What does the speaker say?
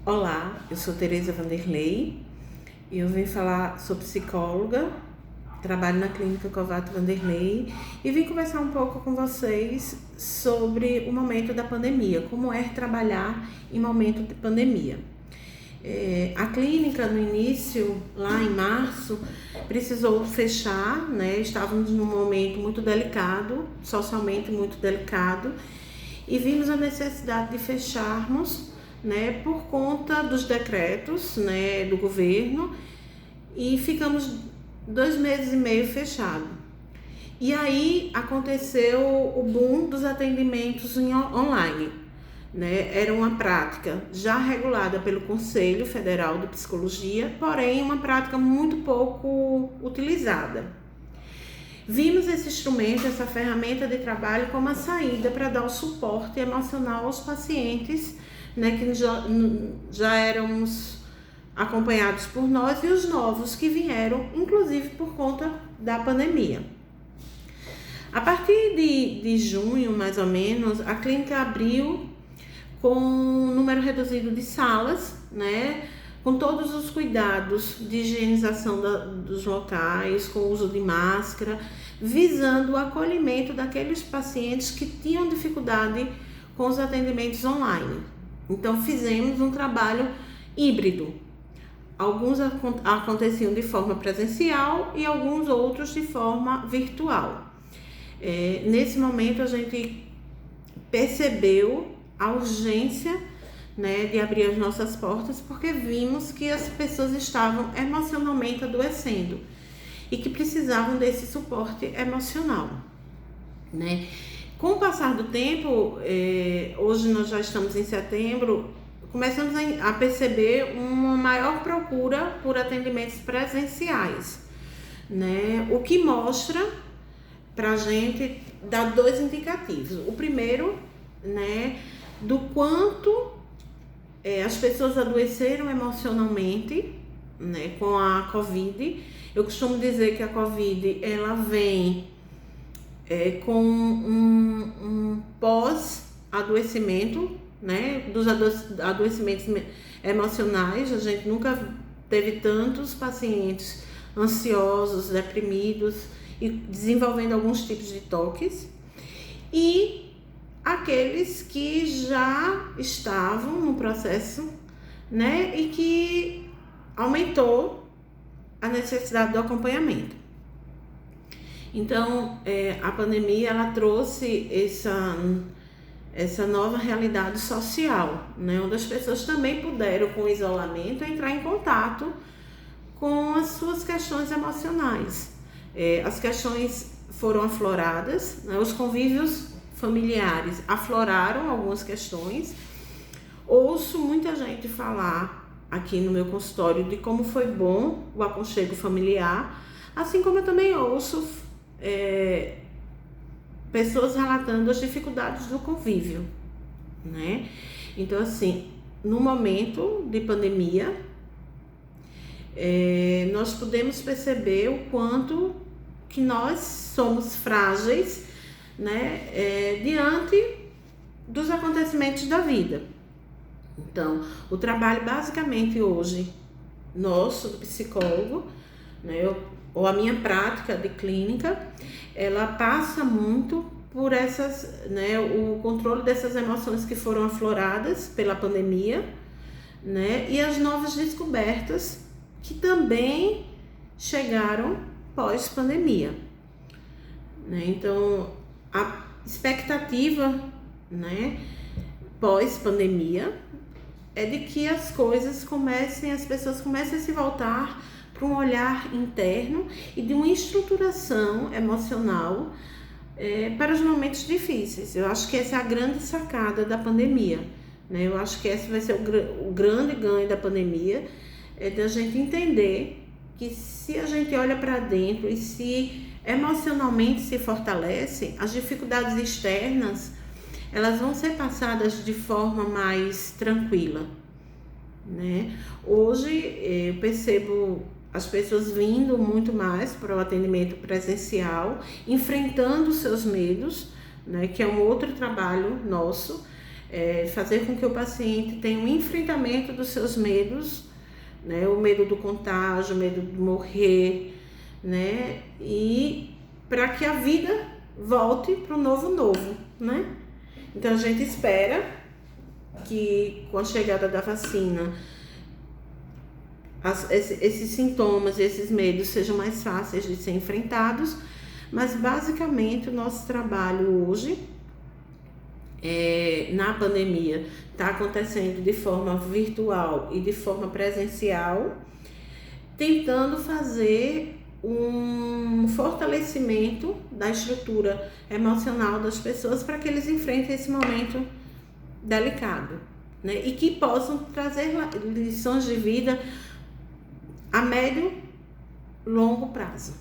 Olá, eu sou Tereza Vanderlei e eu vim falar, sou psicóloga, trabalho na clínica Kovato Vanderlei e vim conversar um pouco com vocês sobre o momento da pandemia, como é trabalhar em momento de pandemia. A clínica no início, lá em março, precisou fechar, né? Estávamos num momento muito delicado, socialmente muito delicado, e vimos a necessidade de fecharmos, né, por conta dos decretos, né, do governo, e ficamos 2 meses e meio fechados. E aí aconteceu o boom dos atendimentos online, né? Era uma prática já regulada pelo Conselho Federal de Psicologia, porém uma prática muito pouco utilizada. Vimos esse instrumento, essa ferramenta de trabalho como a saída para dar o suporte emocional aos pacientes, né, que já éramos acompanhados por nós e os novos que vieram, inclusive por conta da pandemia. A partir de junho, mais ou menos, a clínica abriu com um número reduzido de salas, né, com todos os cuidados de higienização dos locais, com o uso de máscara, visando o acolhimento daqueles pacientes que tinham dificuldade com os atendimentos online. Então, fizemos um trabalho híbrido. Alguns aconteciam de forma presencial e alguns outros de forma virtual. Nesse momento, a gente percebeu a urgência, né, de abrir as nossas portas, porque vimos que as pessoas estavam emocionalmente adoecendo e que precisavam desse suporte emocional, né? Com o passar do tempo, hoje nós já estamos em setembro, começamos a perceber uma maior procura por atendimentos presenciais, né? O que mostra pra gente, dá 2 indicativos. O primeiro, né, do quanto as pessoas adoeceram emocionalmente, né, com a Covid. Eu costumo dizer que a Covid, ela vem com um pós-adoecimento, né, dos adoecimentos emocionais. A gente nunca teve tantos pacientes ansiosos, deprimidos e desenvolvendo alguns tipos de toques. E aqueles que já estavam no processo, né, e que aumentou a necessidade do acompanhamento. Então, a pandemia, ela trouxe essa nova realidade social, né, onde as pessoas também puderam, com o isolamento, entrar em contato com as suas questões emocionais. As questões foram afloradas, né, os convívios familiares afloraram algumas questões. Ouço muita gente falar aqui no meu consultório de como foi bom o aconchego familiar, assim como eu também ouço pessoas relatando as dificuldades do convívio, né? Então, assim, no momento de pandemia, nós podemos perceber o quanto que nós somos frágeis, né, diante dos acontecimentos da vida. Então, o trabalho basicamente hoje nosso, do psicólogo, né, ou a minha prática de clínica, ela passa muito por essas, né, o controle dessas emoções que foram afloradas pela pandemia, né, e as novas descobertas que também chegaram pós-pandemia, né? Então, a expectativa, né, pós-pandemia é de que as pessoas comecem a se voltar para um olhar interno e de uma estruturação emocional para os momentos difíceis. Eu acho que essa é a grande sacada da pandemia, né? Eu acho que esse vai ser o grande ganho da pandemia, da gente entender que se a gente olha para dentro e se emocionalmente se fortalece, as dificuldades externas, elas vão ser passadas de forma mais tranquila, né? Hoje eu percebo as pessoas vindo muito mais para o atendimento presencial, enfrentando seus medos, né? Que é um outro trabalho nosso, fazer com que o paciente tenha um enfrentamento dos seus medos, né? O medo do contágio, o medo de morrer, né? E para que a vida volte para o novo, né? Então a gente espera que com a chegada da vacina esses sintomas, esses medos sejam mais fáceis de ser enfrentados, mas basicamente o nosso trabalho hoje na pandemia está acontecendo de forma virtual e de forma presencial, tentando fazer um fortalecimento da estrutura emocional das pessoas para que eles enfrentem esse momento delicado, né? E que possam trazer lições de vida a médio, longo prazo.